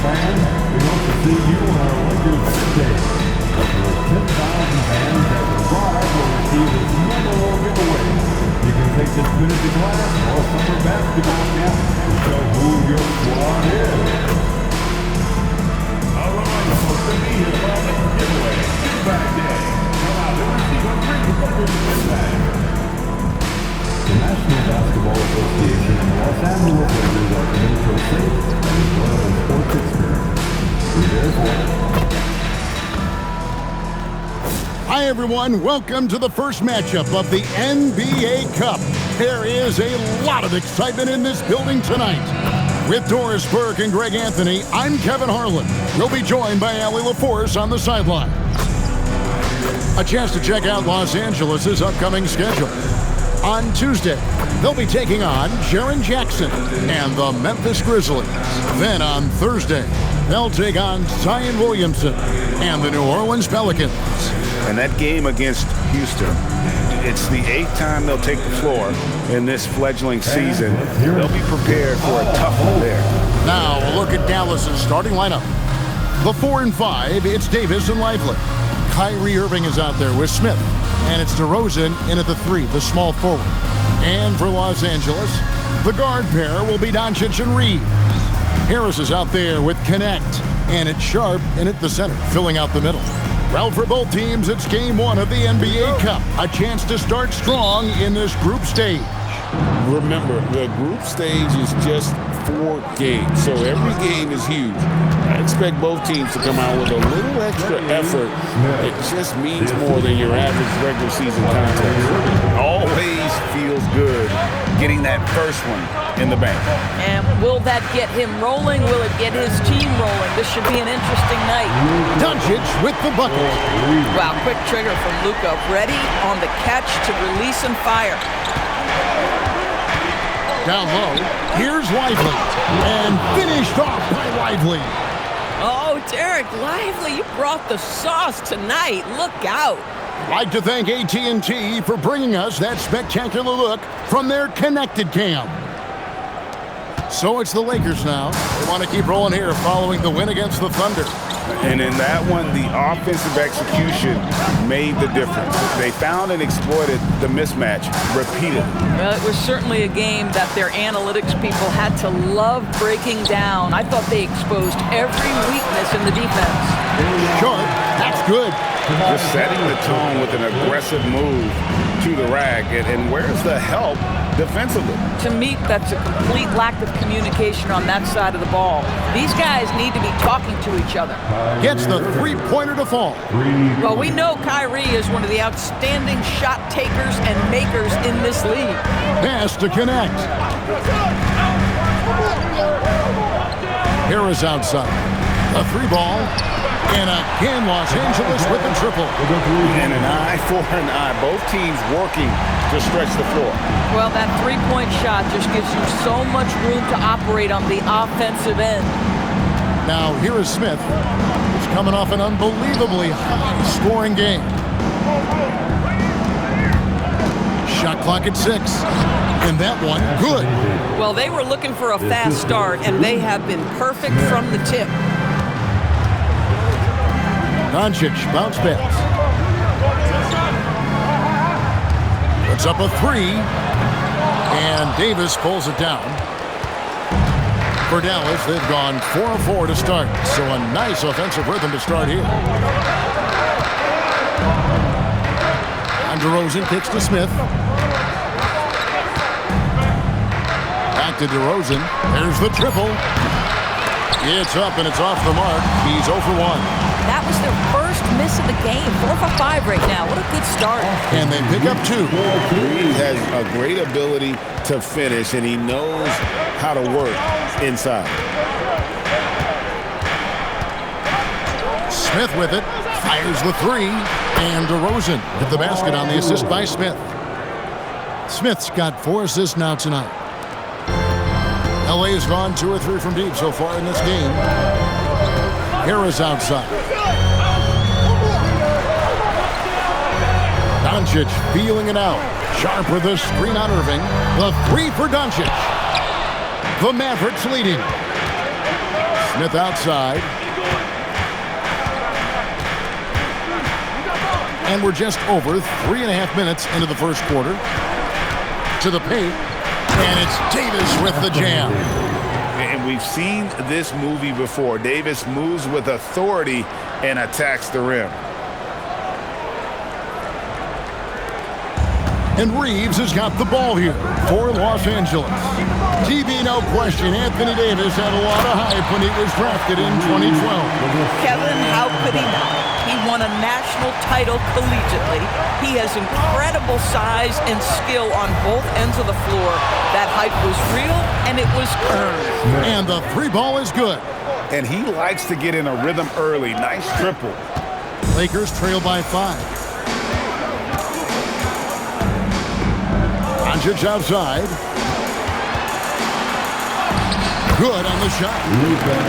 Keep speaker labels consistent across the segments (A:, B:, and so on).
A: fans, we hope to see you on our Lakers Day. Up to 10,000 fans that arrive will receive this memorable giveaway. You can take this vintage glass or summer basketball cap to show who your squad is. All right, so Sydney is on the giveaway. Giveback day. Come out and receive a free Lakers giveback. The National Basketball Association and Los Angeles Lakers are committed to a safe and enjoyable sports experience. We therefore...
B: Hi everyone, welcome to the first matchup of the NBA Cup. There is a lot of excitement in this building tonight. With Doris Burke and Greg Anthony, I'm Kevin Harlan. We'll be joined by Allie LaForce on the sideline. A chance to check out Los Angeles' upcoming schedule. On Tuesday, they'll be taking on Jaren Jackson and the Memphis Grizzlies. Then on Thursday, they'll take on Zion Williamson and the New Orleans Pelicans.
C: And that game against Houston, it's the 8th time they'll take the floor in this fledgling season. They'll be prepared for a tough one there.
B: Now a look at Dallas' starting lineup. The 4 and 5, it's Davis and Lively. Kyrie Irving is out there with Smith. And it's DeRozan in at the 3, the small forward. And for Los Angeles, the guard pair will be Doncic and Reeves. Harris is out there with Connect. And it's Sharp in at the center, filling out the middle. Well, for both teams, it's game 1 of the NBA Cup. A chance to start strong in this group stage.
D: Remember, the group stage is just 4 games, so every game is huge. I expect both teams to come out with a little extra effort. It just means more than your average regular season contest.
C: Always feels good getting that first one in the bank.
E: And will that get him rolling? Will it get his team rolling? This should be an interesting night.
B: Doncic with the bucket.
E: Wow, quick trigger from Luka. Ready on the catch to release and fire.
B: Down low, here's Lively. And finished off by Lively.
E: Oh, Derek Lively, you brought the sauce tonight. Look out.
B: I'd like to thank AT&T for bringing us that spectacular look from their connected cam. So it's the Lakers now. They want to keep rolling here following the win against the Thunder.
C: And in that one, the offensive execution made the difference. They found and exploited the mismatch repeatedly.
E: Well, it was certainly a game that their analytics people had to love breaking down. I thought they exposed every weakness in the defense.
B: Sharp, that's good.
C: Just setting the tone with an aggressive move to the rack. And where's the help defensively?
E: To me, that's a complete lack of communication on that side of the ball. These guys need to be talking to each other.
B: Gets the three-pointer to fall.
E: Well, we know Kyrie is one of the outstanding shot takers and makers in this league.
B: Pass to Connect. Harris outside. A 3 ball. And again, Los Angeles with the triple.
C: And an eye for an eye. Both teams working to stretch the floor.
E: Well, that three-point shot just gives you so much room to operate on the offensive end.
B: Now, here is Smith. He's coming off an unbelievably high-scoring game. Shot clock at 6. And that one, good.
E: Well, they were looking for a fast start, and they have been perfect from the tip.
B: Doncic, bounce pass. Puts up a 3. And Davis pulls it down. For Dallas, they've gone 4 of 4 to start. So a nice offensive rhythm to start here. And DeRozan kicks to Smith. Back to DeRozan. There's the triple. It's up and it's off the mark. He's 0 for 1.
E: That was their first miss of the game. 4 for 5 right now. What a good start.
B: And they pick up 2.
C: He has a great ability to finish, and he knows how to work inside.
B: Smith with it. Fires the 3. And DeRozan hit the basket on the assist by Smith. Smith's got 4 assists now tonight. LA has gone 2 or 3 from deep so far in this game. Harris outside. Doncic feeling it out. Sharp with a screen on Irving. The 3 for Doncic. The Mavericks leading. Smith outside. And we're just over 3.5 minutes into the first quarter. To the paint. And it's Davis with the jam.
C: And we've seen this movie before. Davis moves with authority and attacks the rim.
B: And Reeves has got the ball here for Los Angeles. TV, no question, Anthony Davis had a lot of hype when he was drafted in 2012.
E: Kevin, how could he not? He won a national title collegiately. He has incredible size and skill on both ends of the floor. That hype was real, and it was earned.
B: And the three ball is good.
C: And he likes to get in a rhythm early. Nice triple.
B: Lakers trail by 5. Doncic outside. Good on the shot.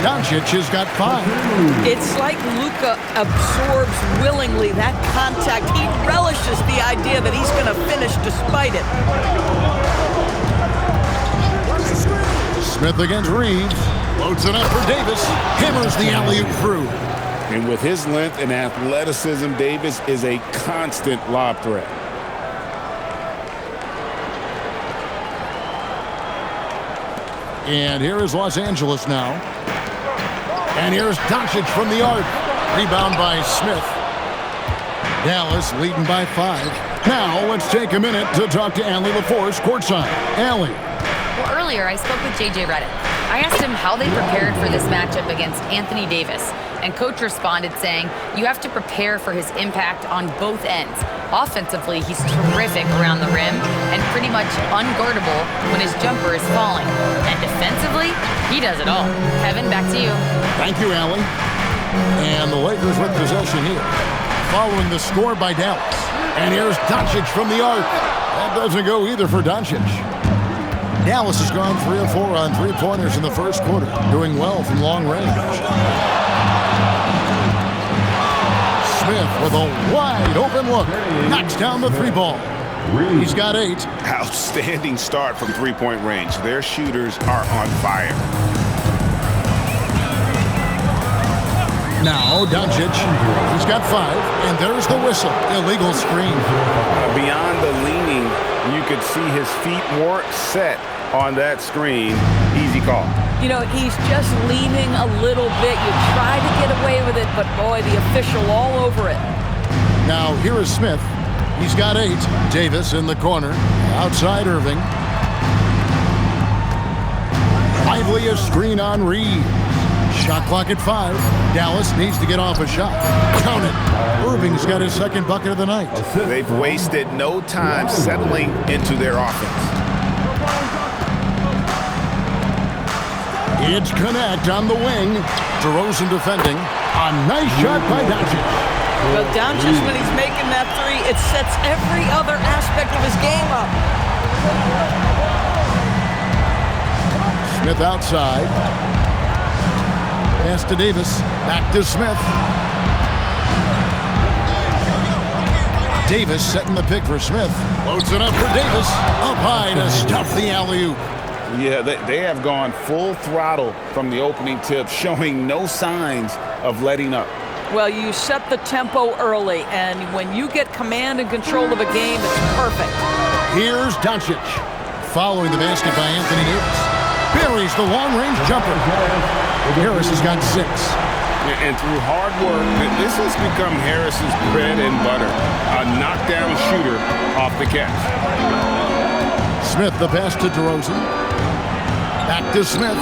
B: Doncic has got 5.
E: It's like Luka absorbs willingly that contact. He relishes the idea that he's going to finish despite it.
B: Smith against Reeves. Loads it up for Davis. Hammers the alley-oop through.
D: And with his length and athleticism, Davis is a constant lob threat.
B: And here is Los Angeles now. And here's Doncic from the arc. Rebound by Smith. Dallas leading by 5. Now let's take a minute to talk to Allie LaForce courtside. Allie.
F: Well, earlier I spoke with J.J. Redick. I asked him how they prepared for this matchup against Anthony Davis. And Coach responded saying, you have to prepare for his impact on both ends. Offensively, he's terrific around the rim and pretty much unguardable when his jumper is falling. And defensively, he does it all. Kevin, back to you.
B: Thank you, Allie. And the Lakers with possession here. Following the score by Dallas. And here's Doncic from the arc. That doesn't go either for Doncic. Dallas has gone 3 of 4 on three-pointers in the first quarter, doing well from long range. Smith with a wide open look, knocks down the three ball. He's got 8.
C: Outstanding start from three-point range. Their shooters are on fire.
B: Now Doncic, he's got 5, and there's the whistle. Illegal screen.
C: Beyond the leaning, you could see his feet more set on that screen. Easy call.
E: You know, he's just leaning a little bit. You try to get away with it, but boy, the official all over it.
B: Now here is Smith. He's got 8. Davis in the corner. Outside Irving. Lively a screen on Reeves. Shot clock at 5. Dallas needs to get off a shot. Count it. Irving's got his second bucket of the night.
C: They've wasted no time settling into their offense.
B: It's Connect on the wing. DeRozan defending. A nice shot by Doncic.
E: Well, Doncic, when he's making that three, it sets every other aspect of his game up.
B: Smith outside. Pass to Davis. Back to Smith. Davis setting the pick for Smith. Loads it up for Davis. Up high to stuff the alley-oop.
D: Yeah, they have gone full throttle from the opening tip, showing no signs of letting up.
E: Well, you set the tempo early, and when you get command and control of a game, it's perfect.
B: Here's Doncic. Following the basket by Anthony Davis. Buries the long-range jumper. Harris has got 6.
D: And through hard work, this has become Harris's bread and butter. A knockdown shooter off the catch.
B: Smith the pass to DeRozan. Back to Smith.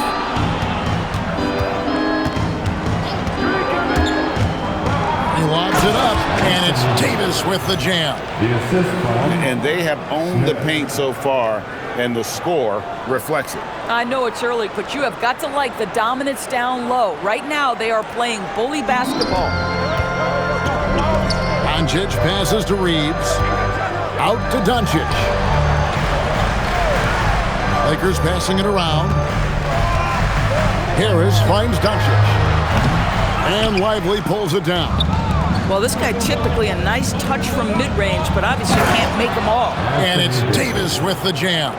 B: He lobs it up, and it's Davis with the jam.
D: And they have owned the paint so far, and the score reflects it.
E: I know it's early, but you have got to like the dominance down low. Right now, they are playing bully basketball.
B: Doncic passes to Reeves. Out to Doncic. Lakers passing it around. Harris finds Doncic. And Lively pulls it down.
E: Well, this guy typically a nice touch from mid-range, but obviously can't make them all.
B: And it's Davis with the jam.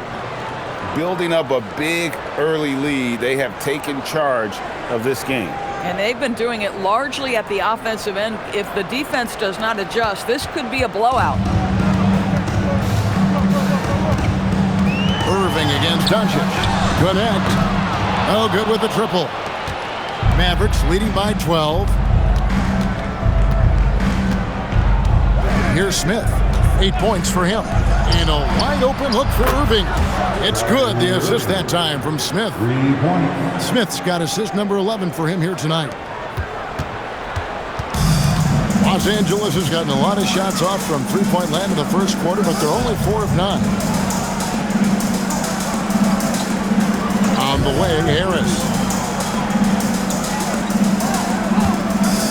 C: building up a big early lead. They have taken charge of this game.
E: And they've been doing it largely at the offensive end. If the defense does not adjust, this could be a blowout.
B: Irving against Doncic. Connect. Oh, good with the triple. Mavericks leading by 12. Here's Smith. 8 points for him. And a wide open look for Irving. It's good. The assist that time from Smith.
A: 3 points.
B: Smith's got assist number 11 for him here tonight. Los Angeles has gotten a lot of shots off from three-point land in the first quarter, but they're only 4 of 9. On the way, Harris.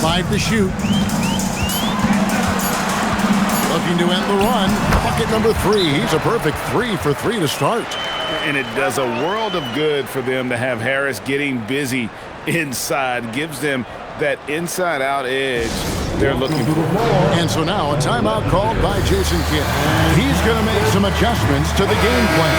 B: 5 to shoot. Looking to end the run. Bucket number 3. He's a perfect 3 for 3 to start.
C: And it does a world of good for them to have Harris getting busy inside. Gives them that inside-out edge they're looking for.
B: And so now a timeout called by Jason Kidd. He's going to make some adjustments to the game plan.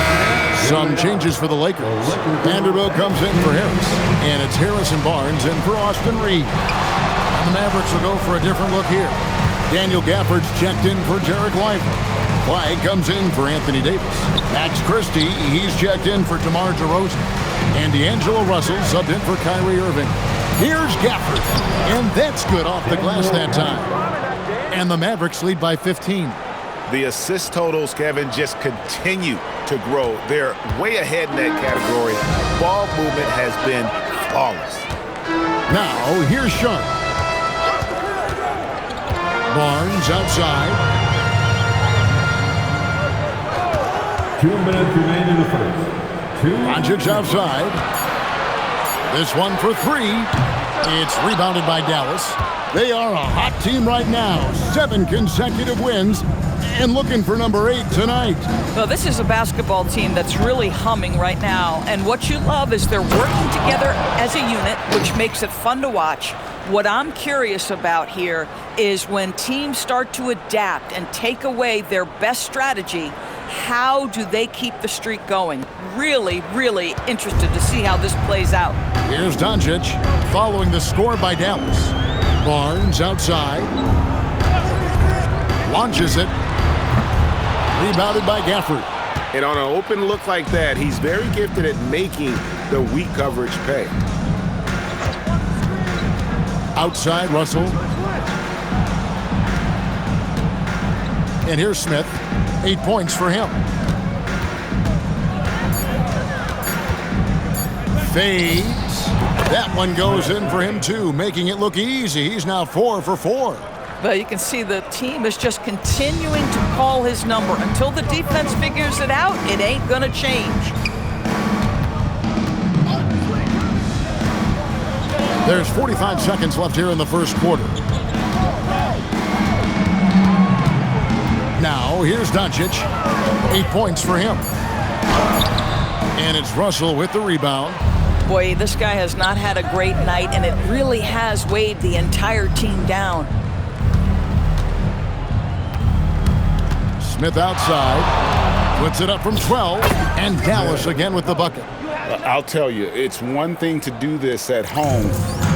B: Some changes for the Lakers. Vanderbilt comes in for Harris. And it's Harris and Barnes in for Austin Reed. And the Mavericks will go for a different look here. Daniel Gafford's checked in for Derek Lively. Clyde comes in for Anthony Davis. Max Christie, he's checked in for DeMar DeRozan. And D'Angelo Russell subbed in for Kyrie Irving. Here's Gafford. And that's good off the glass that time. And the Mavericks lead by 15.
C: The assist totals, Kevin, just continue to grow. They're way ahead in that category. Ball movement has been flawless.
B: Now, here's Sharp. Barnes outside.
A: 2 minutes remain in the first.
B: Doncic outside. This one for 3. It's rebounded by Dallas. They are a hot team right now. 7 consecutive wins. And looking for number 8 tonight.
E: Well, this is a basketball team that's really humming right now. And what you love is they're working together as a unit, which makes it fun to watch. What I'm curious about here is when teams start to adapt and take away their best strategy, how do they keep the streak going? Really, really interested to see how this plays out.
B: Here's Doncic following the score by Dallas. Barnes outside. Launches it. Rebounded by Gafford.
C: And on an open look like that, he's very gifted at making the weak coverage pay.
B: Outside, Russell. And here's Smith. 8 points for him. Fades. That one goes in for him, too, making it look easy. He's now 4 for 4.
E: But you can see the team is just continuing to call his number. Until the defense figures it out, it ain't going to change.
B: There's 45 seconds left here in the first quarter. Now, here's Doncic. 8 points for him. And it's Russell with the rebound.
E: Boy, this guy has not had a great night, and it really has weighed the entire team down.
B: Smith outside. Puts it up from 12. And Dallas again with the bucket.
C: I'll tell you, it's one thing to do this at home,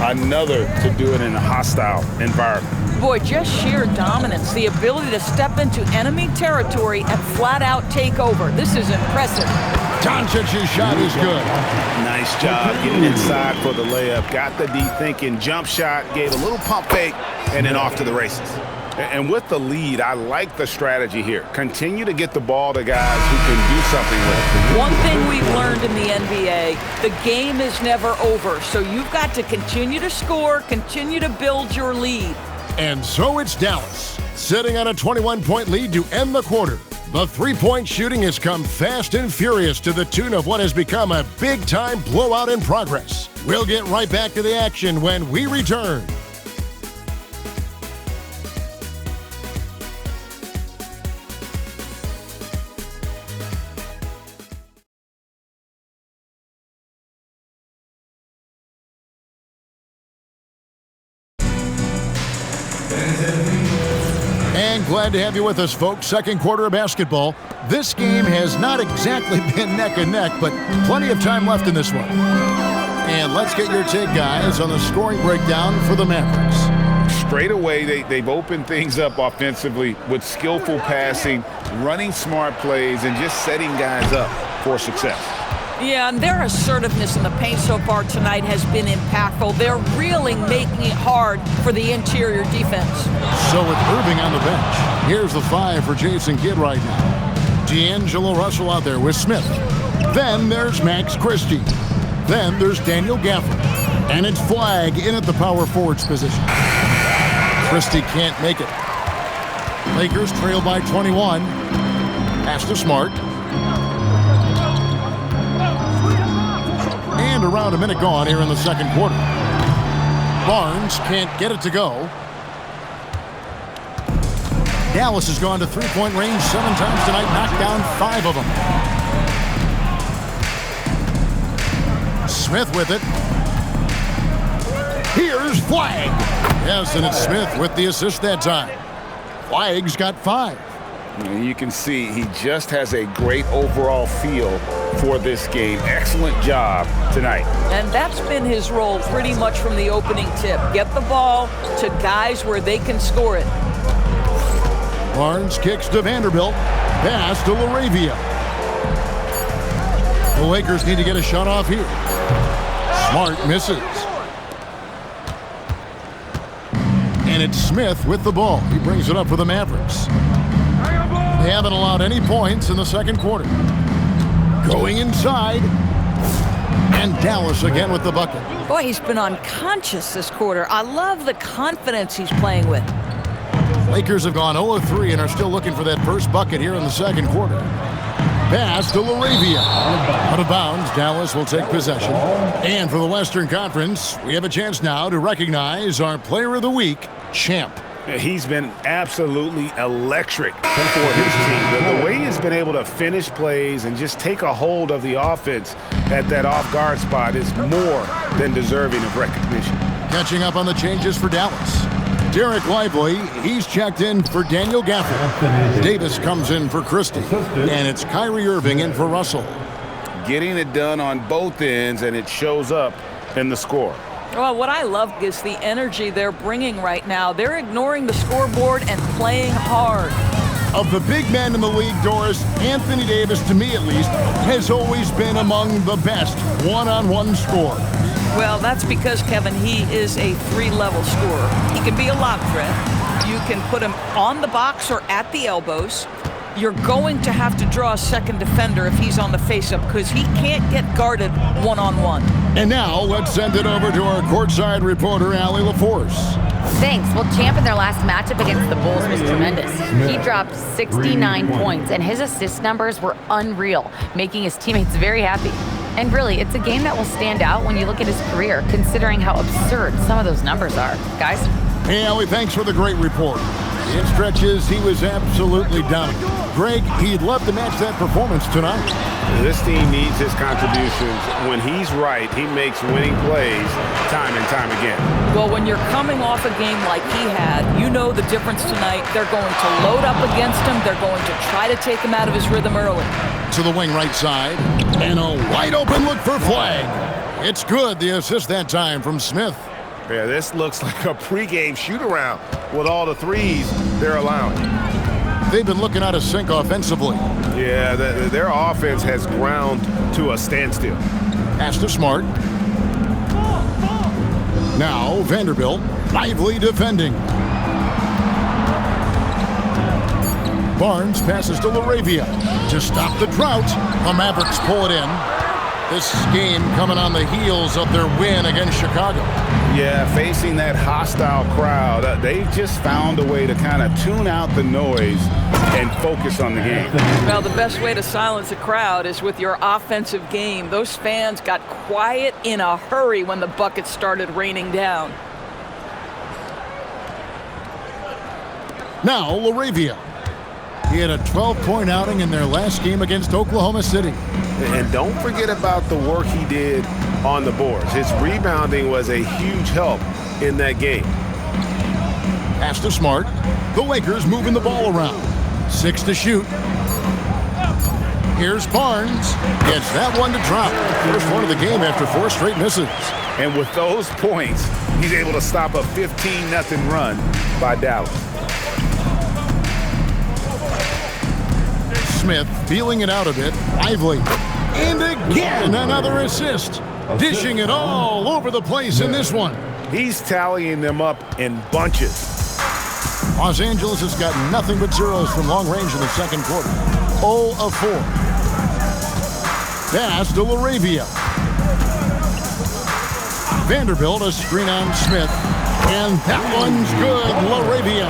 C: another to do it in a hostile environment.
E: Boy, just sheer dominance, the ability to step into enemy territory and flat out take over. This is impressive.
B: Doncic's shot is good.
C: Nice job getting inside for the layup. Got the D thinking, jump shot, gave a little pump fake, and then off to the races. And with the lead, I like the strategy here. Continue to get the ball to guys who can do something with it.
E: One thing we've learned in the NBA, the game is never over. So you've got to continue to score, continue to build your lead.
B: And so it's Dallas, sitting on a 21-point lead to end the quarter. The three-point shooting has come fast and furious to the tune of what has become a big-time blowout in progress. We'll get right back to the action when we return. And glad to have you with us, folks. Second quarter of basketball. This game has not exactly been neck and neck, but plenty of time left in this one. And let's get your take, guys, on the scoring breakdown for the Mavericks.
C: Straight away, they've opened things up offensively with skillful passing, running smart plays, and just setting guys up for success.
E: Yeah, and their assertiveness in the paint so far tonight has been impactful. They're really making it hard for the interior defense.
B: So with Irving on the bench, here's the 5 for Jason Kidd right now. D'Angelo Russell out there with Smith. Then there's Max Christie. Then there's Daniel Gafford. And it's Flagg in at the power forwards position. Christie can't make it. Lakers trail by 21. Pass to Smart. And around a minute gone here in the second quarter. Barnes can't get it to go. Dallas has gone to three-point range 7 times tonight, knocked down 5 of them. Smith with it. Here's Flagg. Yes, and it's Smith with the assist that time. Flagg's got 5.
C: And you can see he just has a great overall feel for this game. Excellent job tonight.
E: And that's been his role pretty much from the opening tip. Get the ball to guys where they can score it.
B: Barnes kicks to Vanderbilt. Pass to LaRavia. The Lakers need to get a shot off here. Smart misses. And it's Smith with the ball. He brings it up for the Mavericks. They haven't allowed any points in the second quarter. Going inside. And Dallas again with the bucket.
E: Boy, he's been unconscious this quarter. I love the confidence he's playing with.
B: Lakers have gone 0-3 and are still looking for that first bucket here in the second quarter. Pass to LaRavia. Out of bounds, Dallas will take possession. And for the Western Conference, we have a chance now to recognize our Player of the Week, Champ.
C: He's been absolutely electric for his team. The way he's been able to finish plays and just take a hold of the offense at that off-guard spot is more than deserving of recognition.
B: Catching up on the changes for Dallas. Derek Lively, he's checked in for Daniel Gafford. Davis comes in for Christie. And it's Kyrie Irving in for Russell.
C: Getting it done on both ends, and it shows up in the score.
E: Well, what I love is the energy they're bringing right now. They're ignoring the scoreboard and playing hard.
B: Of the big men in the league, Doris, Anthony Davis, to me at least, has always been among the best one-on-one scorers.
E: Well, that's because, Kevin, he is a 3-level scorer. He can be a lob threat. You can put him on the box or at the elbows. You're going to have to draw a second defender if he's on the face-up because he can't get guarded one-on-one.
B: And now let's send it over to our courtside reporter, Allie LaForce.
F: Thanks. Well, Champ in their last matchup against the Bulls was tremendous. He dropped 69 points, and his assist numbers were unreal, making his teammates very happy. And really, it's a game that will stand out when you look at his career, considering how absurd some of those numbers are. Guys?
B: Hey, Allie, thanks for the great report. In stretches, he was absolutely dominant. Greg, he'd love to match that performance tonight.
C: This team needs his contributions. When he's right, he makes winning plays time and time again.
E: Well, when you're coming off a game like he had, you know the difference tonight. They're going to load up against him. They're going to try to take him out of his rhythm early.
B: To the wing right side, and a wide open look for Flagg. It's good, the assist that time from Smith.
C: Yeah, this looks like a pregame shoot-around with all the threes they're allowing.
B: They've been looking out of sync offensively.
C: Yeah, their offense has ground to a standstill.
B: Pass to Smart. Now Vanderbilt, lively defending. Barnes passes to LaRavia to stop the drought. The Mavericks pull it in. This game coming on the heels of their win against Chicago.
C: Yeah, facing that hostile crowd, they've just found a way to kind of tune out the noise and focus on the game.
E: Well, the best way to silence a crowd is with your offensive game. Those fans got quiet in a hurry when the buckets started raining down.
B: Now LaRavia. He had a 12-point outing in their last game against Oklahoma City.
C: And don't forget about the work he did on the boards. His rebounding was a huge help in that game.
B: Pass to Smart. The Lakers moving the ball around. 6 to shoot. Here's Barnes. Gets that one to drop. First one of the game after 4 straight misses.
C: And with those points, he's able to stop a 15-0 run by Dallas.
B: Smith feeling it out a bit. Lively. And again, another assist. Dishing it all over the place in this one.
C: He's tallying them up in bunches.
B: Los Angeles has got nothing but zeros from long range in the second quarter. 0 of 4. Pass to LaRavia. Vanderbilt, a screen on Smith. And that one's good, LaRavia.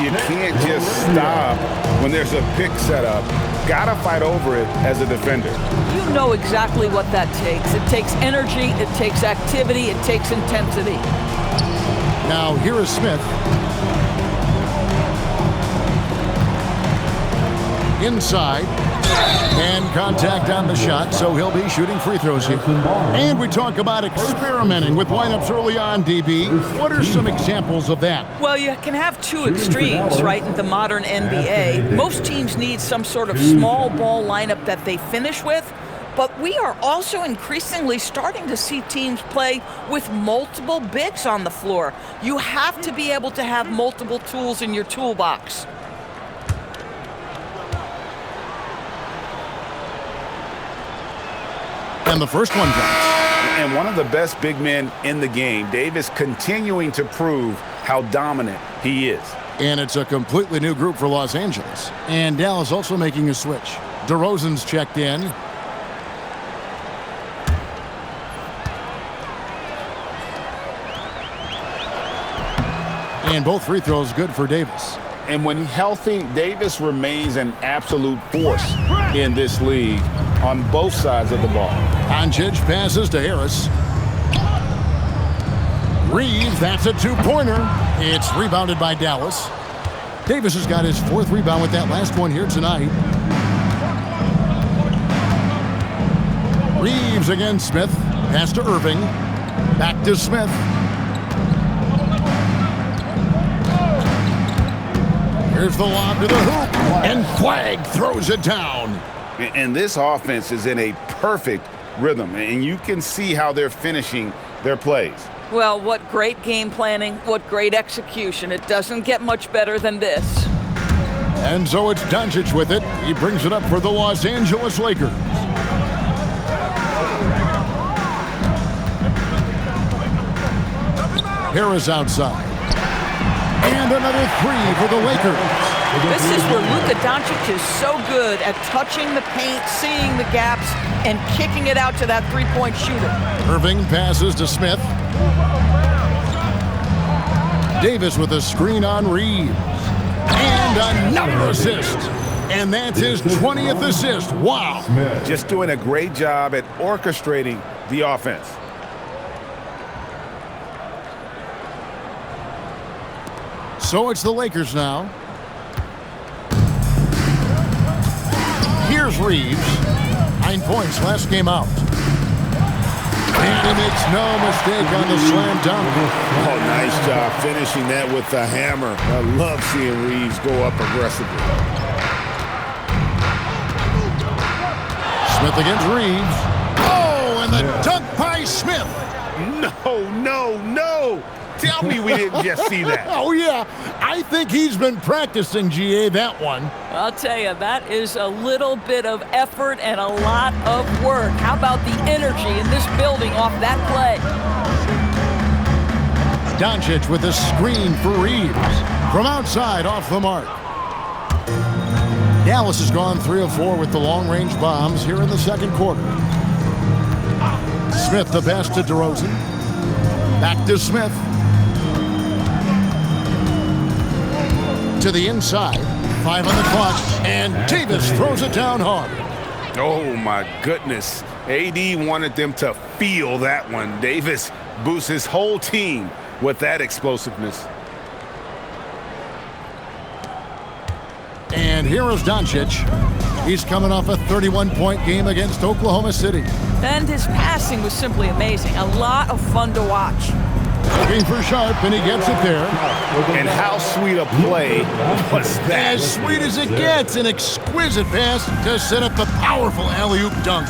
C: You can't just stop when there's a pick set up. Gotta fight over it as a defender.
E: You know exactly what that takes. It takes energy, it takes activity, it takes intensity.
B: Now here is Smith. Inside. And contact on the shot, so he'll be shooting free throws here. And we talk about experimenting with lineups early on, DB. What are some examples of that?
E: Well, you can have 2 extremes, right, in the modern NBA. Most teams need some sort of small ball lineup that they finish with, but we are also increasingly starting to see teams play with multiple bigs on the floor. You have to be able to have multiple tools in your toolbox.
B: And the first one drops.
C: And one of the best big men in the game, Davis, continuing to prove how dominant he is.
B: And it's a completely new group for Los Angeles. And Dallas also making a switch. DeRozan's checked in. And both free throws good for Davis.
C: And when healthy, Davis remains an absolute force in this league on both sides of the ball.
B: Doncic passes to Harris. Reeves, that's a 2-pointer. It's rebounded by Dallas. Davis has got his 4th rebound with that last one here tonight. Reeves against Smith. Pass to Irving. Back to Smith. Here's the lob to the hoop. And Flagg throws it down.
C: And this offense is in a perfect rhythm, and you can see how they're finishing their plays.
E: Well, what great game planning, what great execution. It doesn't get much better than this.
B: And so it's Doncic with it. He brings it up for the Los Angeles Lakers. Harris outside. And another 3 for the Lakers.
E: This is where Luka Doncic is so good at touching the paint, seeing the gaps, and kicking it out to that 3-point shooter.
B: Irving passes to Smith. Davis with a screen on Reeves. And another assist. And that's his 20th assist. Wow.
C: Just doing a great job at orchestrating the offense.
B: So it's the Lakers now. Here's Reeves. 9 points last game out. And he makes no mistake on the slam dunk.
D: Oh, nice job finishing that with the hammer. I love seeing Reeves go up aggressively.
B: Smith against Reeves. Oh, and the dunk by Smith.
C: No. Tell me we didn't just see that.
B: Oh, yeah. I think he's been practicing, GA, that one.
E: I'll tell you, that is a little bit of effort and a lot of work. How about the energy in this building off that play?
B: Doncic with a screen for Reeves. From outside, off the mark. Dallas has gone 3 of 4 with the long-range bombs here in the second quarter. Smith the pass to DeRozan. Back to Smith. To the inside. 5 on the clock. And Davis throws it down hard.
C: Oh, my goodness. AD wanted them to feel that one. Davis boosts his whole team with that explosiveness.
B: And here is Doncic. He's coming off a 31-point game against Oklahoma City.
E: And his passing was simply amazing. A lot of fun to watch.
B: Looking for Sharp, and he gets it there.
C: And how sweet a play was that?
B: As sweet as it gets, an exquisite pass to set up the powerful alley-oop dunk.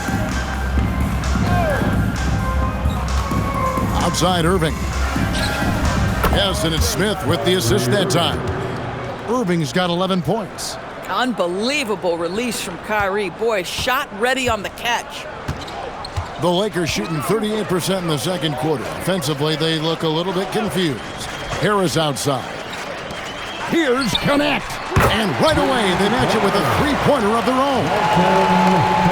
B: Outside Irving. Yes, and it's Smith with the assist that time. Irving's got 11 points.
E: Unbelievable release from Kyrie. Boy, shot ready on the catch.
B: The Lakers shooting 38% in the second quarter. Offensively, they look a little bit confused. Harris outside. Here's Connect. And right away, they match it with a three-pointer of their own.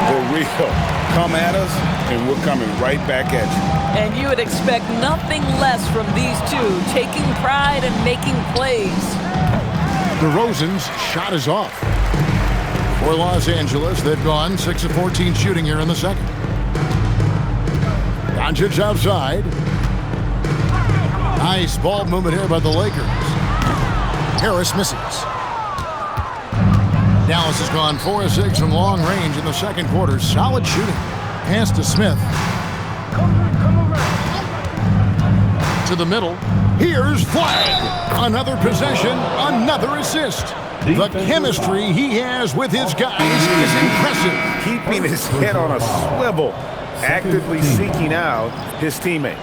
C: For real. Come at us, and we're coming right back at you.
E: And you would expect nothing less from these two, taking pride and making plays.
B: DeRozan's shot is off. For Los Angeles, they've gone 6 of 14 shooting here in the second. Doncic outside. Nice ball movement here by the Lakers. Harris misses. Dallas has gone 4 of 6 from long range in the second quarter. Solid shooting. Pass to Smith. To the middle. Here's Flag. Another possession, another assist. The chemistry he has with his guys is impressive.
C: Keeping his head on a swivel, actively seeking out his teammate.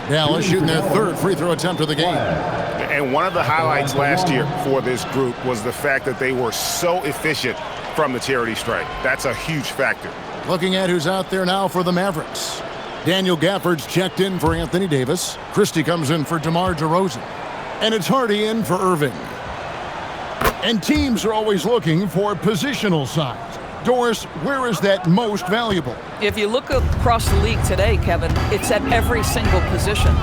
B: Dallas shooting their third free throw attempt of the game.
C: And one of the highlights last year for this group was the fact that they were so efficient from the charity stripe. That's a huge factor.
B: Looking at who's out there now for the Mavericks. Daniel Gafford's checked in for Anthony Davis. Christie comes in for DeMar DeRozan. And it's Hardy in for Irving. And teams are always looking for positional size. Doris, where is that most valuable?
E: If you look across the league today, Kevin, it's at every single position.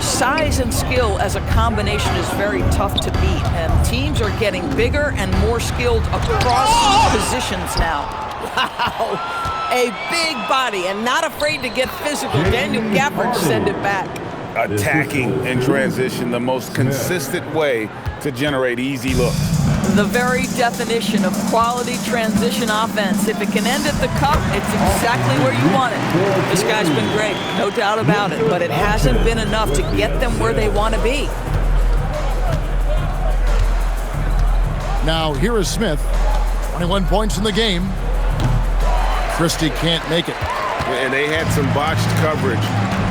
E: Size and skill as a combination is very tough to beat, and teams are getting bigger and more skilled across positions now. Wow! A big body and not afraid to get physical. Daniel Gafford send it back.
C: Attacking in transition, the most consistent way to generate easy looks.
E: The very definition of quality transition offense. If it can end at the cup, it's exactly where you want it. This guy's been great, no doubt about it, but it hasn't been enough to get them where they want to be.
B: Now, here is Smith. 21 points in the game. Christie can't make it.
C: And they had some botched coverage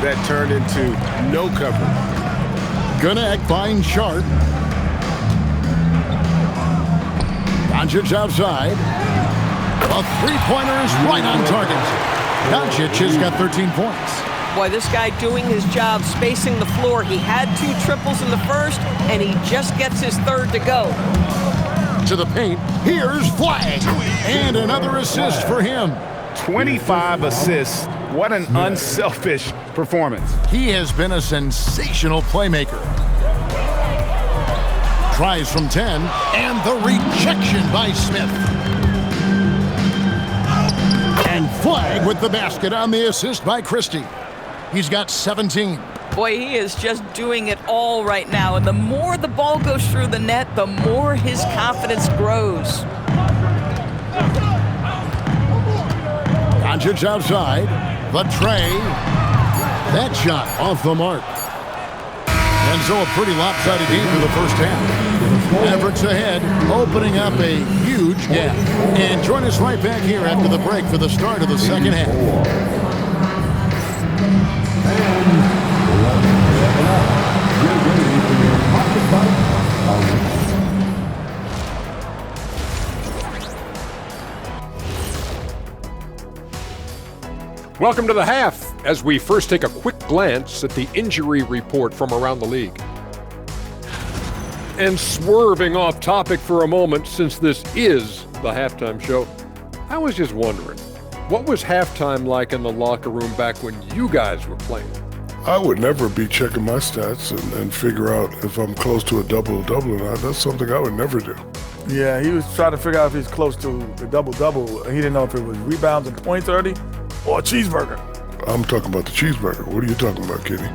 C: that turned into no coverage.
B: Connect finds Sharp. Doncic outside. A three-pointer is right on target. Doncic has got 13 points.
E: Boy, this guy doing his job, spacing the floor. He had 2 triples in the first, and he just gets his third to go.
B: To the paint. Here's Flag. And another assist for him.
C: 25 assists. What an unselfish performance.
B: He has been a sensational playmaker. Tries from 10, and the rejection by Smith. And Flag with the basket on the assist by Christie. He's got 17.
E: Boy, he is just doing it all right now, and the more the ball goes through the net, the more his confidence grows.
B: Doncic outside. The tray. That shot off the mark. And so a pretty lopsided game for the first half. Mavericks ahead, opening up a huge gap. And join us right back here after the break for the start of the second half.
G: Welcome to the half, as we first take a quick glance at the injury report from around the league. And swerving off topic for a moment, since this is the halftime show, I was just wondering, what was halftime like in the locker room back when you guys were playing?
H: I would never be checking my stats and figure out if I'm close to a double-double or not. That's something I would never do.
I: Yeah, he was trying to figure out if he's close to the double-double. He didn't know if it was rebounds and points already or a cheeseburger.
H: I'm talking about the cheeseburger. What are you talking about, Kenny?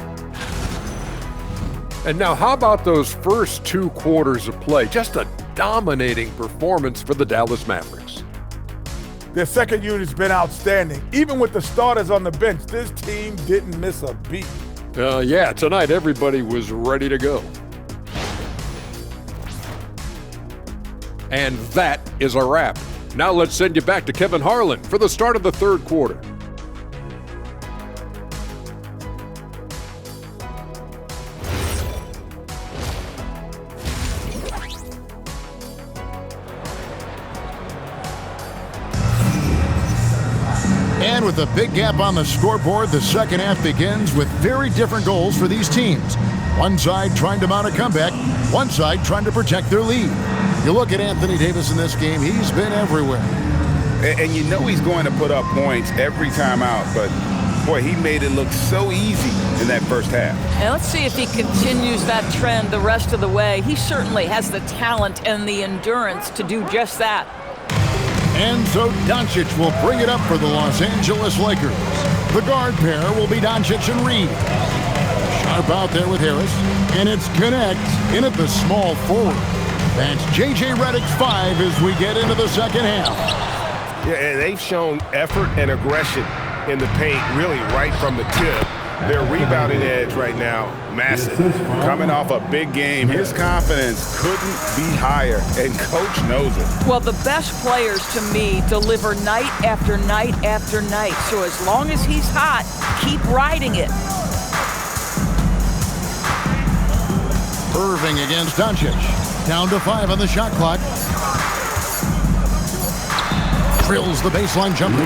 G: And now, how about those first 2 quarters of play? Just a dominating performance for the Dallas Mavericks.
I: Their second unit's been outstanding. Even with the starters on the bench, this team didn't miss a beat.
G: Yeah, tonight everybody was ready to go. And that is a wrap. Now let's send you back to Kevin Harlan for the start of the third quarter.
B: And with a big gap on the scoreboard, the second half begins with very different goals for these teams. One side trying to mount a comeback, one side trying to protect their lead. You look at Anthony Davis in this game, he's been everywhere.
C: And you know he's going to put up points every time out, but boy, he made it look so easy in that first half.
E: And let's see if he continues that trend the rest of the way. He certainly has the talent and the endurance to do just that.
B: And so Doncic will bring it up for the Los Angeles Lakers. The guard pair will be Doncic and Reed. Sharp out there with Harris. And it's Connect in at the small forward. That's J.J. Redick's 5 as we get into the second half.
J: Yeah, and they've shown effort and aggression in the paint really right from the tip. Their rebounding edge right now, massive.
C: Coming off a big game, his confidence couldn't be higher, and Coach knows it.
E: Well, the best players, to me, deliver night after night after night. So as long as he's hot, keep riding it.
B: Irving against Doncic. Down to 5 on the shot clock. Drills the baseline jumper.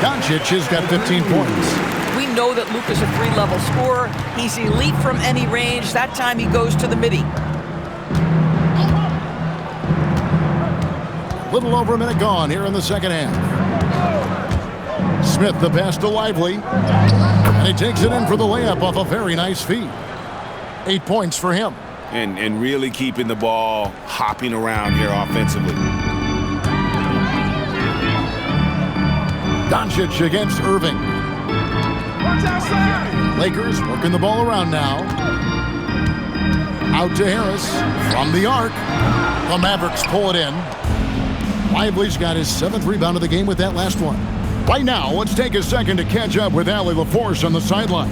B: Doncic has got 15 points.
E: We know that Luka's a 3-level scorer. He's elite from any range. That time he goes to the midi.
B: Little over a minute gone here in the second half. Smith the pass to Lively. And he takes it in for the layup off a very nice feed. 8 points for him.
C: And really keeping the ball hopping around here offensively.
B: Doncic against Irving. Lakers working the ball around now. Out to Harris from the arc. The Mavericks pull it in. Lively's got his 7th rebound of the game with that last one. Right now, let's take a second to catch up with Allie LaForce on the sidelines.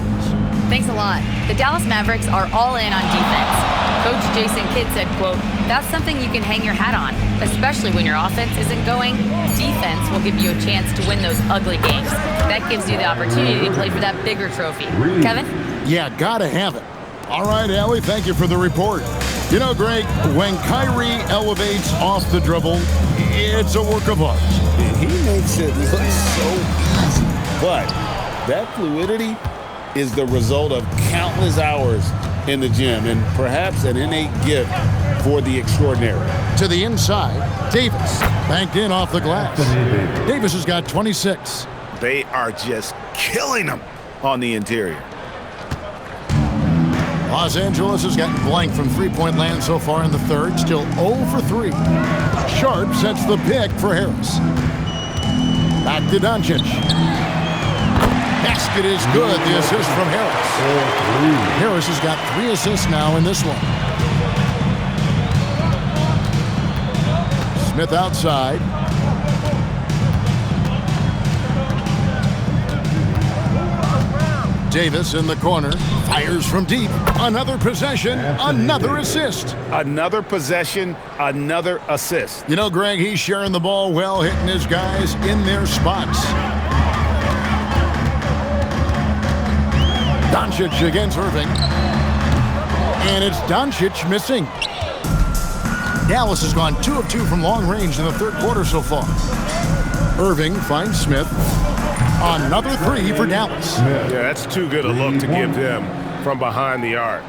F: Thanks a lot. The Dallas Mavericks are all in on defense. Coach Jason Kidd said, quote, "That's something you can hang your hat on, especially when your offense isn't going. Defense will give you a chance to win those ugly games. That gives you the opportunity to play for that bigger trophy." Kevin?
B: Yeah, gotta have it. All right, Allie, thank you for the report. You know, Greg, when Kyrie elevates off the dribble, it's a work of art.
D: He makes it look so easy, but that fluidity is the result of countless hours in the gym and perhaps an innate gift for the extraordinary.
B: To the inside, Davis banked in off the glass. Davis has got 26.
C: They are just killing them on the interior.
B: Los Angeles has gotten blank from three-point land so far in the third, still 0 for 3. Sharp sets the pick for Harris. Back to Doncic. Basket is good, the assist from Harris. Harris has got 3 assists now in this one. Smith outside. Davis in the corner, fires from deep. Another possession, another assist.
C: Another possession, another assist.
B: You know, Greg, he's sharing the ball well, hitting his guys in their spots. Doncic against Irving. And it's Doncic missing. Dallas has gone 2 of 2 from long range in the third quarter so far. Irving finds Smith. Another 3 for Dallas.
J: Yeah, that's too good a look to give them from behind the arc.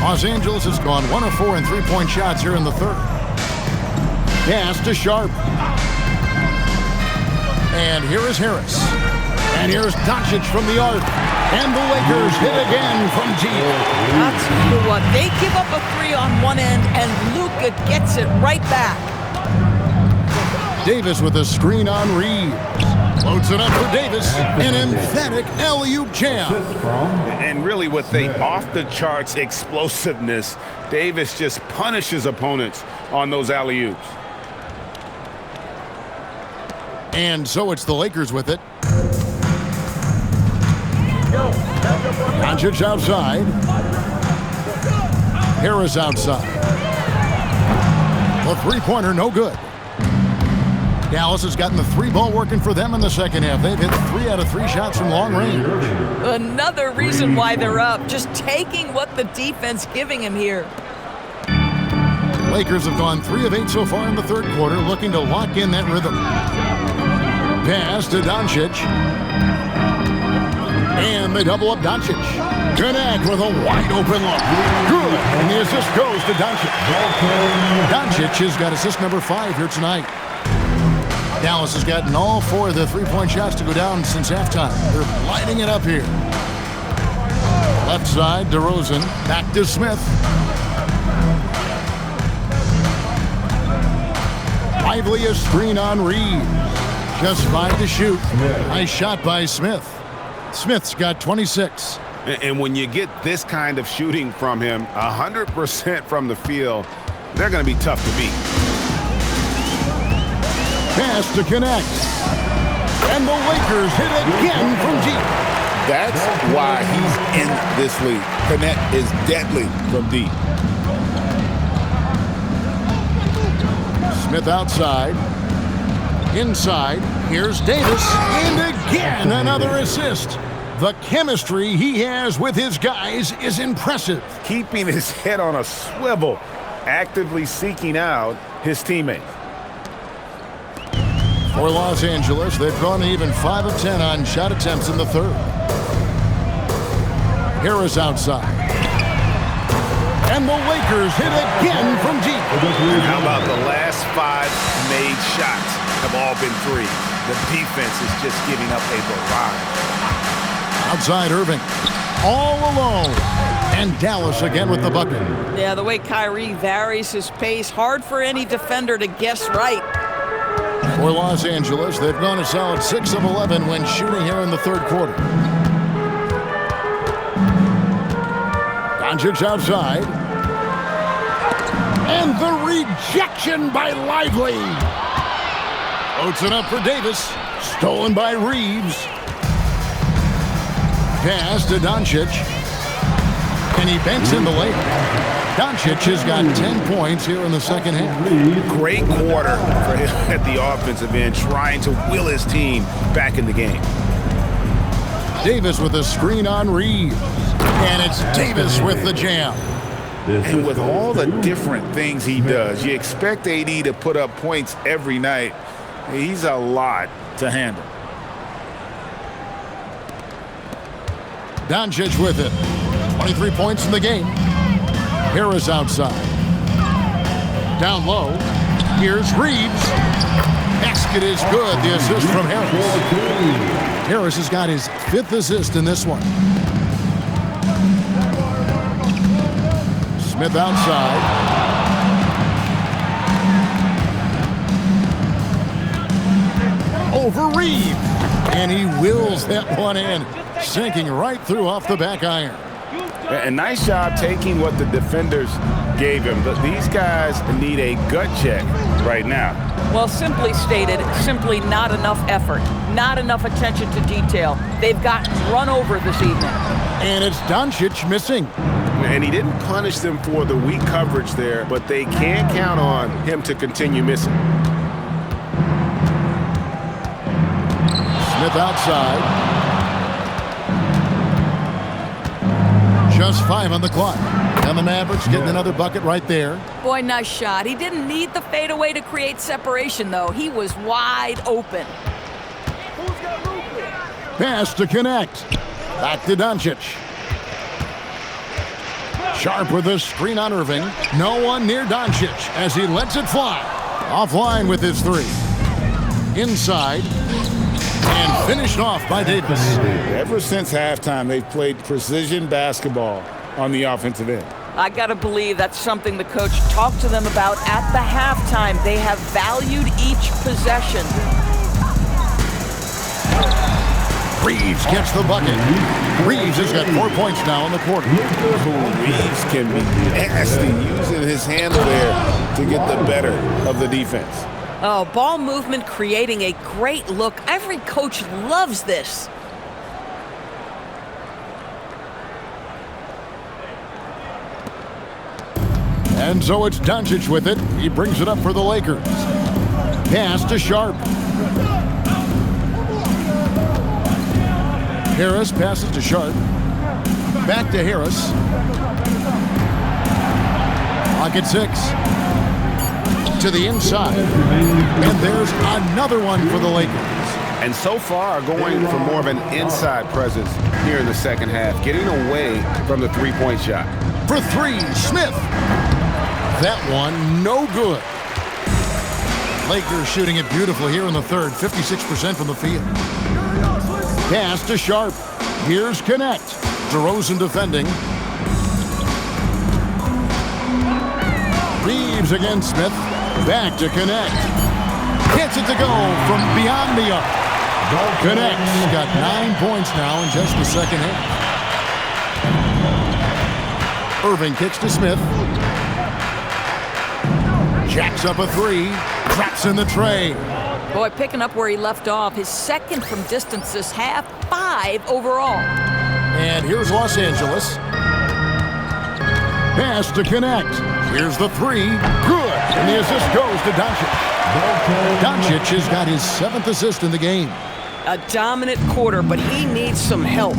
B: Los Angeles has gone 1 of 4 in three-point shots here in the third. Pass to Sharp. And here is Harris. And here's Doncic from the arc. And the Lakers hit again from deep.
E: I'll tell you what, they give up a 3 on one end, and Luka gets it right back.
B: Davis with a screen on Reed. Loads it up for Davis. An emphatic alley-oop jam.
C: And really with the off-the-charts explosiveness, Davis just punishes opponents on those alley-oops.
B: And so it's the Lakers with it. Doncic outside. Harris outside. The three-pointer, no good. Dallas has gotten the three ball working for them in the second half. They've hit 3 out of 3 shots from long range.
E: Another reason why they're up, just taking what the defense giving him here.
B: Lakers have gone 3 of 8 so far in the third quarter, looking to lock in that rhythm. Pass to Doncic. And they double up Doncic. Connect with a wide open look. Good. And the assist goes to Doncic. Doncic has got assist number 5 here tonight. Dallas has gotten all 4 of the three-point shots to go down since halftime. They're lighting it up here. Left side, DeRozan. Back to Smith. Lively a screen on Reeves. Just 5 to shoot. Nice shot by Smith. Smith's got 26.
C: And when you get this kind of shooting from him, 100% from the field, they're going to be tough to beat.
B: Pass to connect. And the Lakers hit again from deep.
D: That's why he's in this league. Connect is deadly from deep.
B: Smith outside. Inside. Here's Davis. And again, another assist. The chemistry he has with his guys is impressive.
C: Keeping his head on a swivel, actively seeking out his teammates.
B: For Los Angeles, they've gone even 5 of 10 on shot attempts in the third. Harris outside. And the Lakers hit again from deep.
C: How about the last 5 made shots have all been 3. The defense is just giving up a barrage.
B: Outside Irving. All alone. And Dallas again with the bucket.
E: Yeah, the way Kyrie varies his pace, hard for any defender to guess right.
B: For Los Angeles, they've gone a solid 6 of 11 when shooting here in the third quarter. Doncic outside. And the rejection by Lively. Floats it up for Davis. Stolen by Reeves. Pass to Doncic. And he banks in the layup. Doncic has got 10 points here in the second half.
C: Great quarter for him at the offensive end, trying to will his team back in the game.
B: Davis with a screen on Reeves. And it's Davis with the jam.
D: And with all the different things he does, you expect AD to put up points every night. He's a lot to handle.
B: Doncic with it. 23 points in the game. Harris outside. Down low. Here's Reeves. Basket is good. The assist from Harris. Harris has got his 5th assist in this one. Smith outside. Over Reeves. And he wills that one in. Sinking right through off the back iron.
C: A nice job taking what the defenders gave him. But these guys need a gut check right now.
E: Well, simply stated, simply not enough effort, not enough attention to detail. They've gotten run over this evening.
B: And it's Doncic missing.
C: And he didn't punish them for the weak coverage there, but they can't count on him to continue missing.
B: Smith outside. Just 5 on the clock. And the Mavericks getting another bucket right there.
E: Boy, nice shot. He didn't need the fadeaway to create separation, though. He was wide open.
B: Pass to connect. Back to Doncic. Sharp with a screen on Irving. No one near Doncic as he lets it fly. Offline with his 3. Inside. And finished off by Davis.
D: Ever since halftime, they've played precision basketball on the offensive end.
E: I got to believe that's something the coach talked to them about at the halftime. They have valued each possession.
B: Reeves gets the bucket. Reeves has got 4 points now in the quarter.
D: Reeves can be nasty using his handle there to get the better of the defense.
E: Oh, ball movement creating a great look. Every coach loves this.
B: And so it's Doncic with it. He brings it up for the Lakers. Pass to Sharp. Harris passes to Sharp. Back to Harris. Clock at 6. To the inside. And there's another one for the Lakers.
C: And so far, going for more of an inside presence here in the second half, getting away from the three-point shot.
B: For 3, Smith. That one, no good. Lakers shooting it beautifully here in the third, 56% from the field. Pass to Sharp. Here's Connect. DeRozan defending. Reeves against Smith. Back to Connect. Gets it to go from beyond the arc. Connect's got 9 points now in just the second half. Irving kicks to Smith. Jacks up a 3. Traps in the tray.
E: Boy, picking up where he left off. His second from distance this half, 5 overall.
B: And here's Los Angeles. Pass to Connect. Here's the 3. Good. And the assist goes to Doncic. Doncic has got his 7th assist in the game.
K: A dominant quarter, but he needs some help.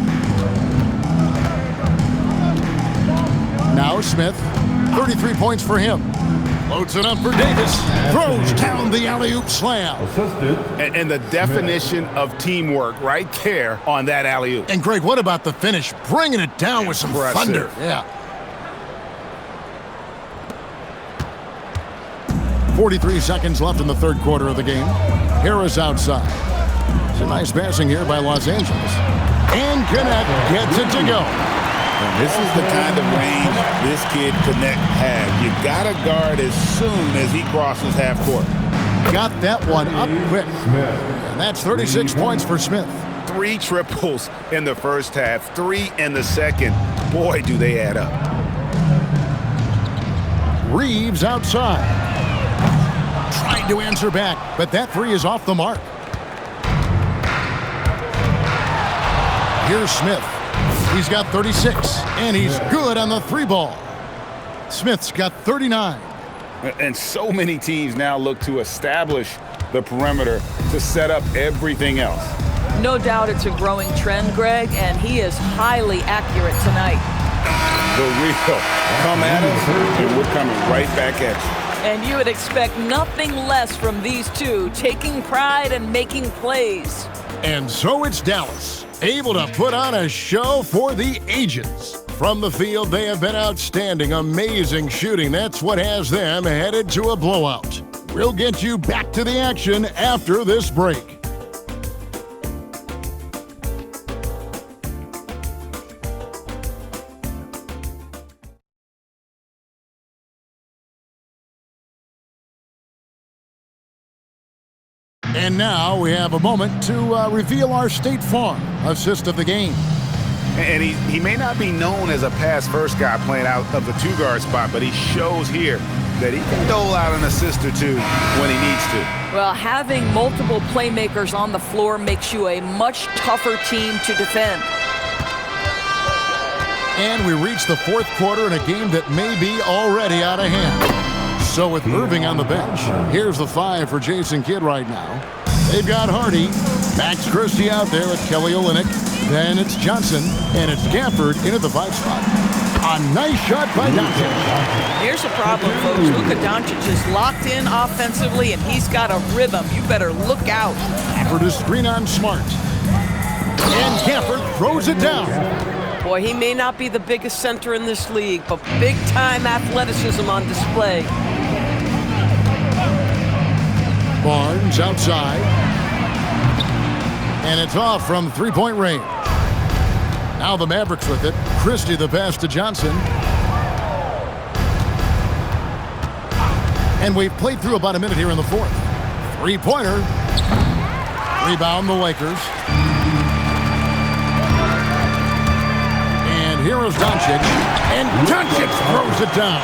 B: Now Smith. 33 points for him. Loads it up for Davis. Throws down the alley-oop slam.
C: And the definition of teamwork right there on that alley-oop.
B: And Greg, what about the finish? Bringing it down with some thunder. Yeah. 43 seconds left in the third quarter of the game. Harris outside. It's a nice passing here by Los Angeles. And Connect gets it to go.
D: And this is the kind of range this kid Connect has. You gotta guard as soon as he crosses half court.
B: Got that one up quick. And that's 36 points for Smith.
C: 3 triples in the first half, 3 in the second. Boy, do they add up.
B: Reeves outside. Tried to answer back, but that 3 is off the mark. Here's Smith. He's got 36, and he's good on the 3 ball. Smith's got 39.
C: And so many teams now look to establish the perimeter to set up everything else.
E: No doubt it's a growing trend, Greg, and he is highly accurate tonight.
C: The real come at us, and we're coming right back at you.
E: And you would expect nothing less from these two, taking pride and making plays.
B: And so it's Dallas, able to put on a show for the ages. From the field, they have been outstanding, amazing shooting. That's what has them headed to a blowout. We'll get you back to the action after this break. And now we have a moment to reveal our State Farm assist of the game.
C: And he may not be known as a pass-first guy playing out of the 2-guard spot, but he shows here that he can dole out an assist or 2 when he needs to.
E: Well, having multiple playmakers on the floor makes you a much tougher team to defend.
B: And we reach the fourth quarter in a game that may be already out of hand. So with Irving on the bench, here's the 5 for Jason Kidd right now. They've got Hardy, Max Christie out there with Kelly Olynyk. Then it's Johnson, and it's Gafford in at the 5 spot. A nice shot by Doncic.
E: Here's the problem, folks. Luka Doncic is locked in offensively, and he's got a rhythm. You better look out.
B: Gafford is screen on Smart. And Gafford throws it down.
K: Boy, he may not be the biggest center in this league, but big-time athleticism on display.
B: Barnes outside. And it's off from 3-point range. Now the Mavericks with it. Christie the pass to Johnson. And we've played through about a minute here in the fourth. 3-pointer. Rebound the Lakers. And here is Doncic. And Doncic throws it down.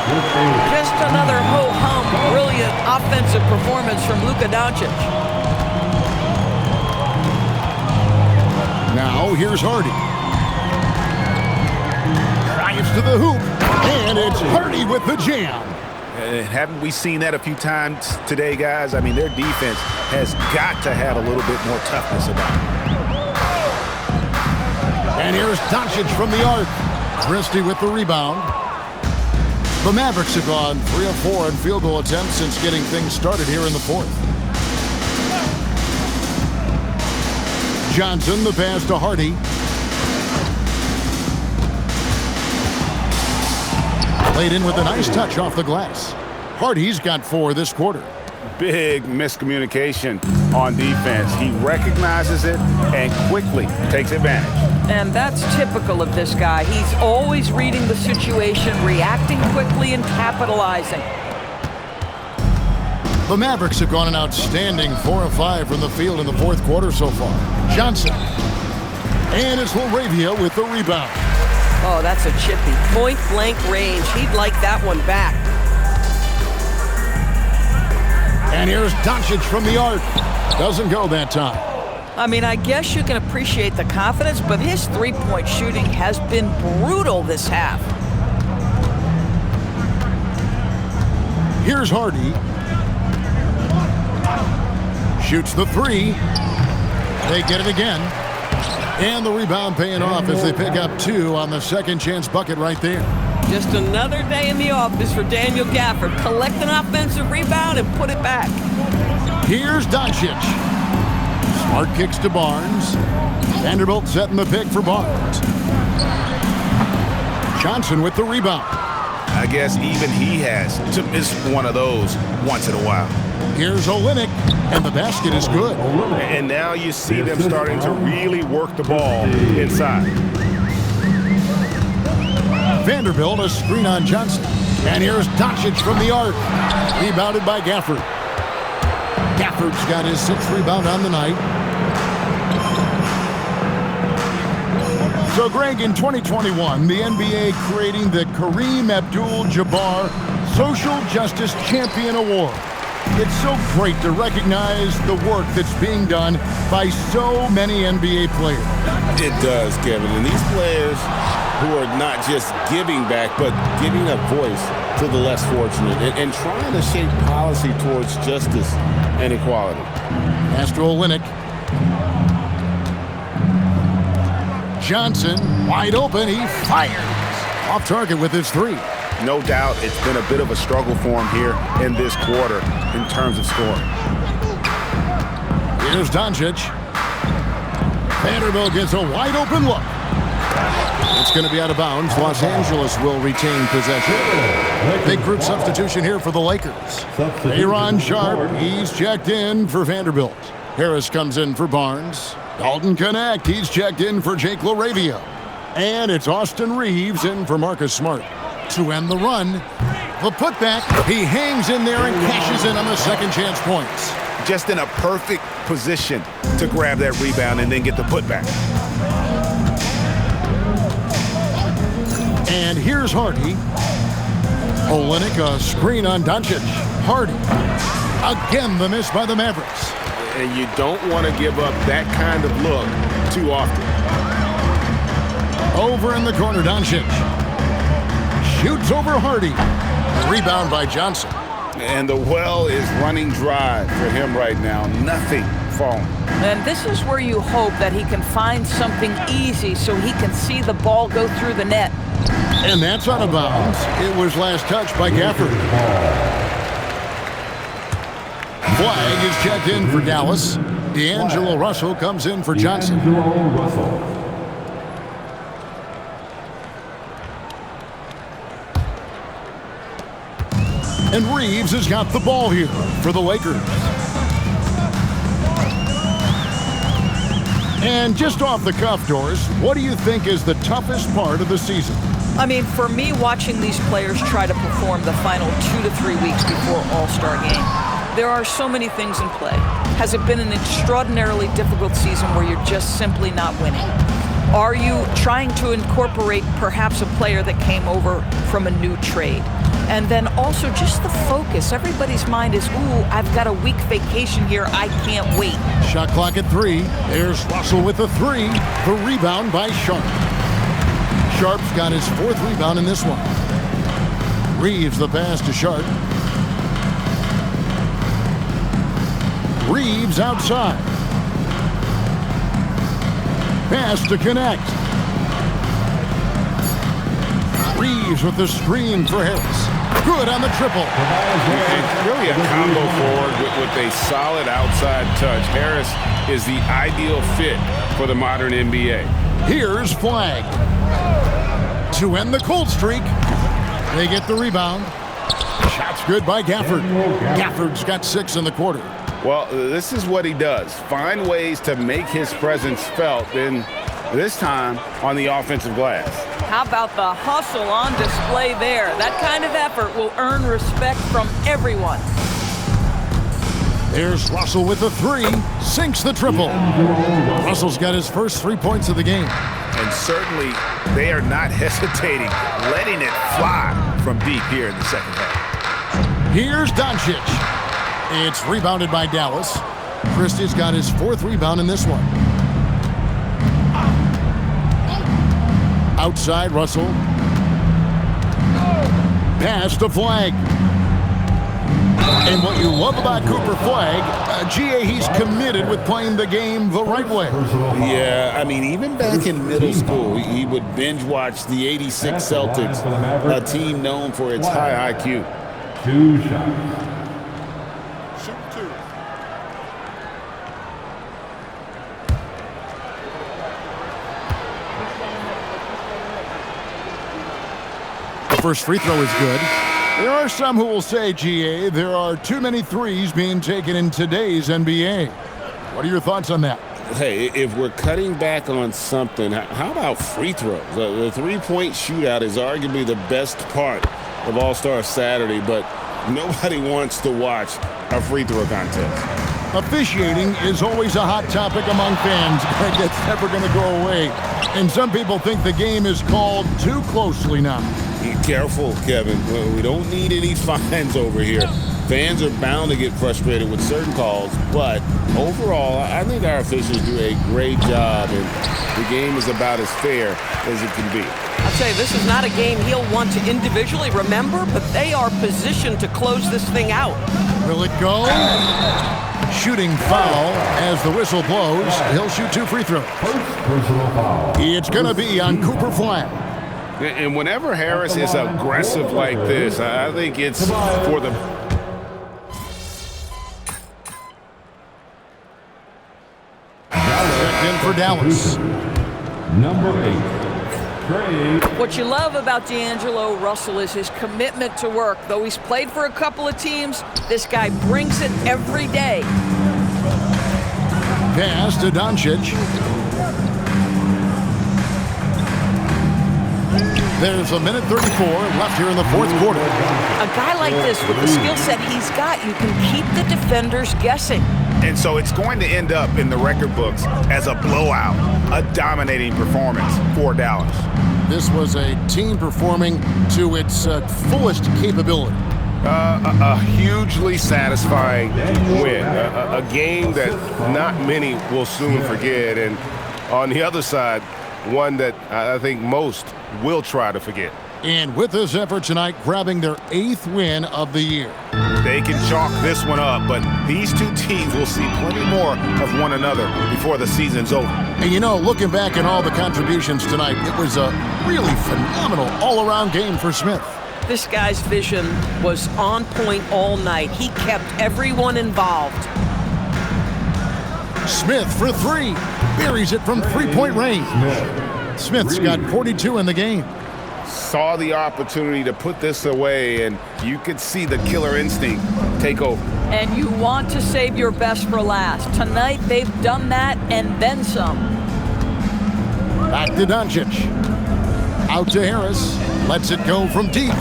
E: Just another ho-hum, brilliant offensive performance from Luka Doncic.
B: Now here's Hardy. Drives to the hoop. And it's Hardy with the jam.
C: And haven't we seen that a few times today, guys? I mean, their defense has got to have a little bit more toughness about it.
B: And here's Doncic from the arc. Christie with the rebound. The Mavericks have gone 3 of 4 in field goal attempts since getting things started here in the fourth. Johnson, the pass to Hardy. Laid in with a nice touch off the glass. Hardy's got 4 this quarter.
C: Big miscommunication on defense. He recognizes it and quickly takes advantage.
E: And that's typical of this guy. He's always reading the situation, reacting quickly, and capitalizing.
B: The Mavericks have gone an outstanding 4 of 5 from the field in the fourth quarter so far. Johnson. And it's LaRavia with the rebound.
K: Oh, that's a chippy. Point-blank range. He'd like that one back.
B: And here's Doncic from the arc. Doesn't go that time.
E: I mean, I guess you can appreciate the confidence, but his three-point shooting has been brutal this half.
B: Here's Hardy. Shoots the 3. They get it again. And the rebound paying off as they pick up 2 on the second chance bucket right there.
K: Just another day in the office for Daniel Gafford. Collect an offensive rebound and put it back.
B: Here's Doncic. Smart kicks to Barnes. Vanderbilt setting the pick for Barnes. Johnson with the rebound.
C: I guess even he has to miss one of those once in a while.
B: Here's Olynyk, and the basket is good.
J: And now you see them starting to really work the ball inside.
B: Vanderbilt, a screen on Johnson. And here's Doncic from the arc. Rebounded by Gafford. Gafford's got his 6th rebound on the night. So, Greg, in 2021, the NBA creating the Kareem Abdul-Jabbar Social Justice Champion Award. It's so great to recognize the work that's being done by so many NBA players.
D: It does, Kevin. And these players who are not just giving back, but giving a voice to the less fortunate and trying to shape policy towards justice and equality.
B: Pass to Olynyk. Johnson, wide open, he fires. Off target with his 3.
C: No doubt it's been a bit of a struggle for him here in this quarter in terms of scoring.
B: Here's Doncic. Vanderbilt gets a wide open look. It's going to be out of bounds. Los Angeles will retain possession. Big group substitution here for the Lakers. Aaron Sharp, he's checked in for Vanderbilt. Harris comes in for Barnes. Dalton Connect, he's checked in for Jake LaRavia. And it's Austin Reeves in for Marcus Smart. To end the run, the putback, he hangs in there and cashes in on the second chance points.
C: Just in a perfect position to grab that rebound and then get the putback.
B: And here's Hardy. Olynyk, a screen on Doncic. Hardy. Again, the miss by the Mavericks.
J: And you don't want to give up that kind of look too often.
B: Over in the corner, Doncic. Shoots over Hardy. Rebound by Johnson.
C: And the well is running dry for him right now. Nothing falling.
E: And this is where you hope that he can find something easy so he can see the ball go through the net.
B: And that's out of bounds. It was last touched by Gafford. Flag is checked in for Dallas. D'Angelo Russell comes in for Johnson. And Reeves has got the ball here for the Lakers. And just off the cuff, Doris, what do you think is the toughest part of the season?
E: I mean, for me, watching these players try to perform the final 2 to 3 weeks before All-Star game, there are so many things in play. Has it been an extraordinarily difficult season where you're just simply not winning? Are you trying to incorporate perhaps a player that came over from a new trade? And then also just the focus. Everybody's mind is, ooh, I've got a week vacation here. I can't wait.
B: Shot clock at 3. There's Russell with the 3. The rebound by Sharp. Sharp's got his 4th rebound in this one. Reeves the pass to Sharp. Reeves outside. Pass to connect. Reeves with the screen for Harris. Good on the triple.
C: It's really a combo forward with a solid outside touch. Harris is the ideal fit for the modern NBA.
B: Here's Flagg. To end the cold streak, they get the rebound. Shot's good by Gafford. Gafford's got 6 in the quarter.
C: Well, this is what he does. Find ways to make his presence felt, and this time on the offensive glass.
E: How about the hustle on display there? That kind of effort will earn respect from everyone.
B: There's Russell with the 3. Sinks the triple. Russell's got his first 3 points of the game.
C: And certainly they are not hesitating, letting it fly from deep here in the second half.
B: Here's Doncic. It's rebounded by Dallas. Christie's got his 4th rebound in this one. Outside Russell. Pass to Flagg. And what you love about Cooper Flagg, GA, he's committed with playing the game the right way.
D: Yeah, I mean, even back in middle school, he would binge watch the '86 Celtics, a team known for its high IQ.
A: 2 shots.
B: The first free throw is good. There are some who will say, GA, there are too many threes being taken in today's NBA. What are your thoughts on that?
D: Hey, if we're cutting back on something, how about free throws? The three-point shootout is arguably the best part of All-Star Saturday, but nobody wants to watch a free throw contest.
B: Officiating is always a hot topic among fans. That's never going to go away. And some people think the game is called too closely now.
D: Be careful, Kevin. We don't need any fines over here. Fans are bound to get frustrated with certain calls, but overall, I think our officials do a great job, and the game is about as fair as it can be.
K: I'll tell you, this is not a game he'll want to individually remember, but they are positioned to close this thing out.
B: Will it go? Shooting foul as the whistle blows. He'll shoot 2 free throws.
A: Personal foul.
B: It's going to be on Cooper Flagg.
C: And whenever Harris is aggressive like this, I think it's for the...
B: Checked in for Dallas.
A: Number 8, Trey.
E: What you love about D'Angelo Russell is his commitment to work. Though he's played for a couple of teams, this guy brings it every day.
B: Pass to Doncic. There's a minute 34 left here in the 4th quarter.
E: A guy like this, with the skill set he's got, you can keep the defenders guessing.
C: And so it's going to end up in the record books as a blowout, a dominating performance for Dallas.
B: This was a team performing to its fullest capability.
J: A hugely satisfying win, a game that not many will soon forget, and on the other side, one that I think most will try to forget.
B: And with this effort tonight, grabbing their 8th win of the year.
C: They can chalk this one up, but these two teams will see plenty more of one another before the season's over.
B: And you know, looking back at all the contributions tonight, it was a really phenomenal all-around game for Smith.
K: This guy's vision was on point all night. He kept everyone involved.
B: Smith for 3. Buries it from 3-point range. Smith's got 42 in the game.
C: Saw the opportunity to put this away, and you could see the killer instinct take over.
E: And you want to save your best for last. Tonight, they've done that and then some.
B: Back to Doncic. Out to Harris. Lets it go from deep.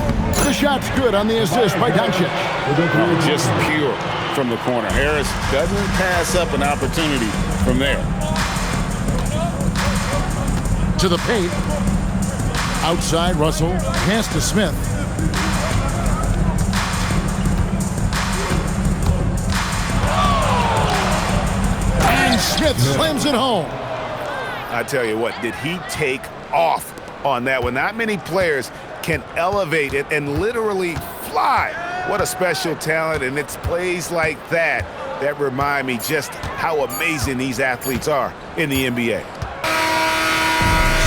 B: The shot's good on the assist by Doncic.
D: Just pure from the corner. Harris doesn't pass up an opportunity from there.
B: To the paint. Outside Russell. Pass to Smith. And Smith slams it home.
C: I tell you what, did he take off on that one? Not many players can elevate it and literally fly. What a special talent, and it's plays like that that remind me just how amazing these athletes are in the NBA.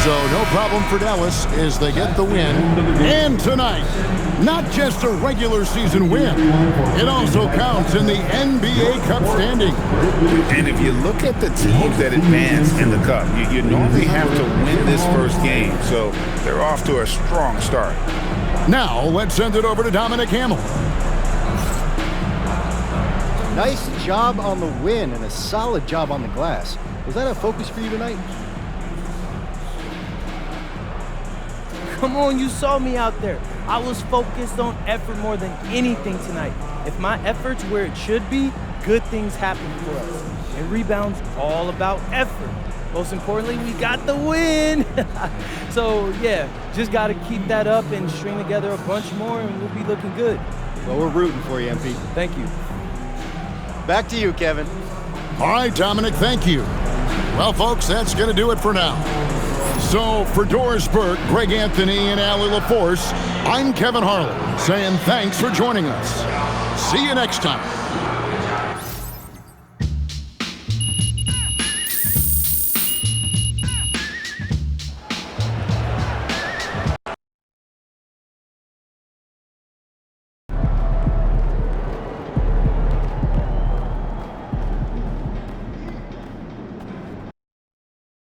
B: So no problem for Dallas as they get the win. And tonight, not just a regular season win, it also counts in the NBA Cup standing.
C: And if you look at the teams that advance in the Cup, you normally have to win this first game. So they're off to a strong start.
B: Now let's send it over to Dominic Hamill.
L: Nice job on the win and a solid job on the glass. Was that a focus for you tonight?
M: Come on, you saw me out there. I was focused on effort more than anything tonight. If my effort's where it should be, good things happen for us. And rebounds all about effort. Most importantly, we got the win. So, yeah, just got to keep that up and string together a bunch more, and we'll be looking good.
L: Well, we're rooting for you, MP.
M: Thank you.
L: Back to you, Kevin.
B: All right, Dominic, thank you. Well, folks, that's going to do it for now. So, for Doris Burke, Greg Anthony, and Allie LaForce, I'm Kevin Harlan, saying thanks for joining us. See you next time.